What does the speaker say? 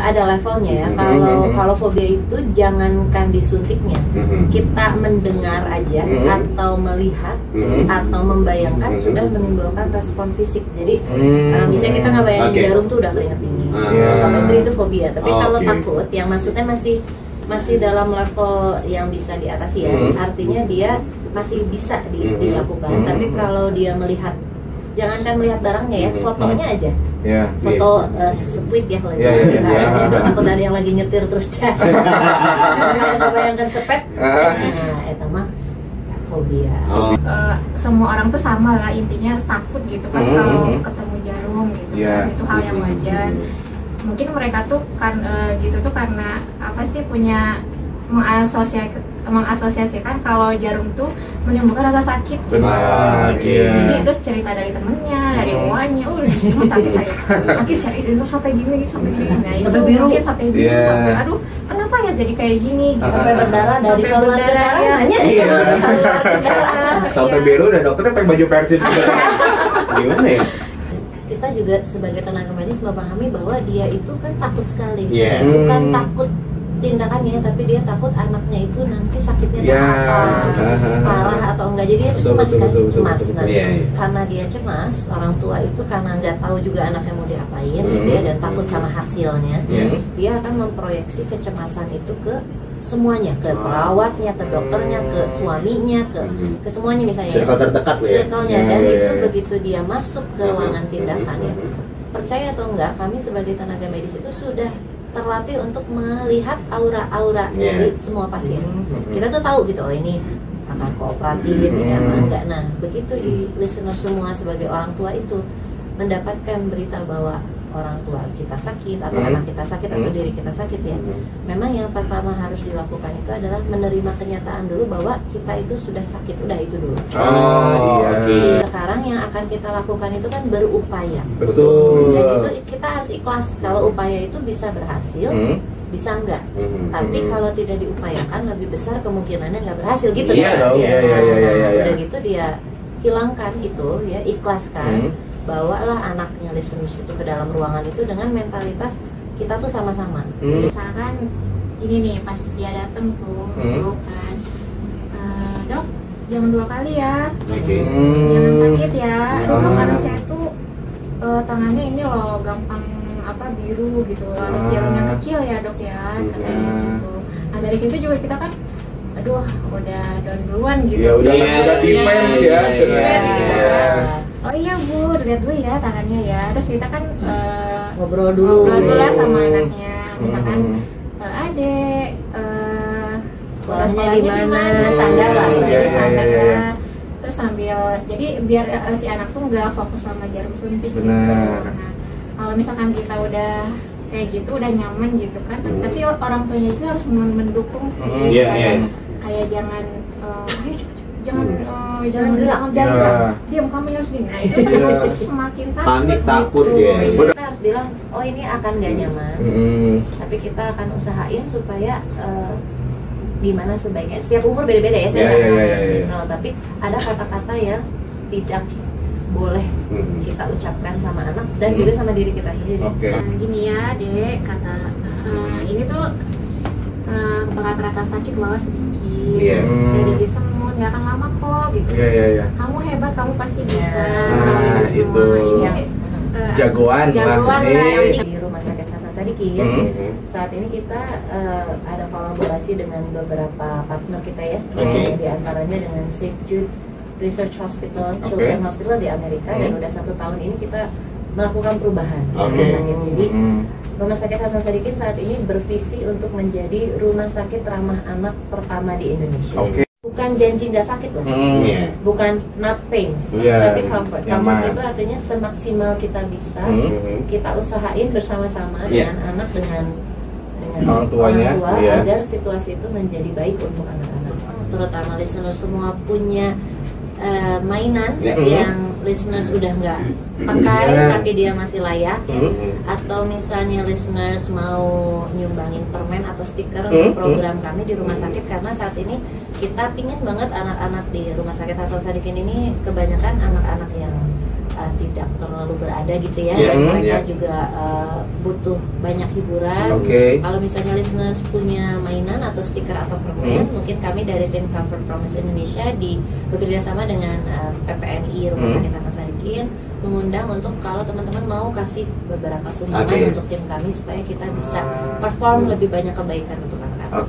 ada levelnya ya. Kalau fobia itu jangankan disuntiknya, kita mendengar aja atau melihat atau membayangkan sudah menimbulkan respon fisik. Jadi misalnya kita nggak bayangin jarum tuh udah keringet dingin, kalau itu fobia. Tapi kalau takut, yang maksudnya masih dalam level yang bisa diatasi ya, artinya dia masih bisa dilakukan. Tapi kalau dia melihat, jangankan melihat barangnya ya, fotonya aja. Foto squid ya kalau takut ada yang lagi nyetir terus das. Bayangkan sepet, nah itu mah fobia. Semua orang tuh sama lah, intinya takut gitu kan kalau ketemu jarum gitu kan, itu hal yang wajar. Mungkin mereka tuh gitu tuh karena apa sih, punya mengasosiasikan kalau jarum tuh menimbulkan rasa sakit. Benar. Jadi terus cerita dari temennya, dari uangnya, udah cuma sakit saya sampai gini. Nah, sampai biru, sampai aduh kenapa ya jadi kayak gini? Sampai berdarah dari keluar ke darahnya. Sampai biru dan dokternya pakai baju Persib juga. Gimana ya? Kita juga sebagai tenaga medis memahami bahwa dia itu kan takut sekali, bukan takut tindakannya, tapi dia takut anaknya itu nanti sakitnya parah atau enggak. Jadi dia cemas. Karena dia cemas, orang tua itu karena nggak tahu juga anaknya mau diapain gitu ya, dan takut sama hasilnya, dia akan memproyeksi kecemasan itu ke semuanya, ke perawatnya, ke dokternya, ke suaminya, ke semuanya misalnya. Circle terdekat ya. Circle-nya, dan itu begitu dia masuk ke ruangan tindakan ya, percaya atau enggak, kami sebagai tenaga medis itu sudah terlatih untuk melihat aura-aura dari semua pasien. Kita tuh tahu gitu, oh ini akan kooperatif, ini akan enggak. Nah, begitu listener semua sebagai orang tua itu mendapatkan berita bahwa orang tua kita sakit atau anak kita sakit atau diri kita sakit ya, memang yang pertama harus dilakukan itu adalah menerima kenyataan dulu bahwa kita itu sudah sakit, udah itu dulu. Sekarang yang akan kita lakukan itu kan berupaya. Betul. Dan itu kita harus ikhlas kalau upaya itu bisa berhasil, bisa enggak. Tapi kalau tidak diupayakan, lebih besar kemungkinannya nggak berhasil gitu. Udah gitu dia hilangkan itu ya, ikhlaskan. Bawalah anaknya listeners itu ke dalam ruangan itu dengan mentalitas kita tuh sama-sama. Misalkan ini nih, pas dia dateng tuh dulu kan, dok jangan 2 kali ya, jangan sakit ya, karena saya tuh tangannya ini loh gampang biru gitu, harus jarumnya kecil ya dok ya, katanya gitu. Nah dari situ juga kita kan, aduh udah down duluan gitu. Ya udah defense ya. Oh iya bu, lihat dulu ya tangannya ya. Terus kita kan ngobrol dulu lah sama anaknya. Misalkan adek, sekolahnya gimana, standar lah. Terus sambil, jadi biar si anak tuh nggak fokus sama jarum suntik gitu. Nah, kalau misalkan kita udah kayak gitu, udah nyaman gitu kan, tapi orang tuanya juga harus mendukung sih. Kayak jangan, ayo cepet, jangan gerak, diam kamu harus gini. Nah itu kan semakin takut gitu. Kita harus bilang, oh ini akan gak nyaman, tapi kita akan usahain supaya gimana sebaiknya. Setiap umur beda-beda ya, saya general, tapi ada kata-kata yang tidak boleh kita ucapkan sama anak dan juga sama diri kita sendiri. Nah, gini ya dek, kata ini tuh bakal terasa sakit loh sedikit, saya jadi semut, nggak akan lama kok gitu. Kamu hebat, kamu pasti bisa melakukan semua ini. Jagoan lah di Rumah Sakit Hasan Sadikin. Saat ini kita ada kolaborasi dengan beberapa partner kita ya, di antaranya dengan St. Jude Research Hospital, Children's Hospital di Amerika, dan udah 1 tahun ini kita melakukan perubahan rumah sakit. Jadi Rumah Sakit Hasan Sadikin saat ini bervisi untuk menjadi rumah sakit ramah anak pertama di Indonesia. Bukan janji nggak sakit loh, bukan not pain, tapi comfort. Comfort itu artinya semaksimal kita bisa, kita usahain bersama-sama dengan anak, dengan orang tua, agar situasi itu menjadi baik untuk anak-anak. Terutama listener semua punya mainan yang listeners udah nggak pakai tapi dia masih layak, atau misalnya listeners mau nyumbangin permen atau stiker untuk program kami di rumah sakit, karena saat ini kita pingin banget anak-anak di Rumah Sakit Hasan Sadikin ini kebanyakan anak-anak yang tidak terlalu berada gitu ya, dan mereka juga butuh banyak hiburan. Kalau misalnya listeners punya mainan atau stiker atau permen, mungkin kami dari tim Comfort Promise Indonesia bekerja sama dengan PPNI Rumah Sakit Hasan Sadikin mengundang untuk kalau teman-teman mau kasih beberapa sumbangan untuk tim kami supaya kita bisa perform lebih banyak kebaikan untuk anak-anak.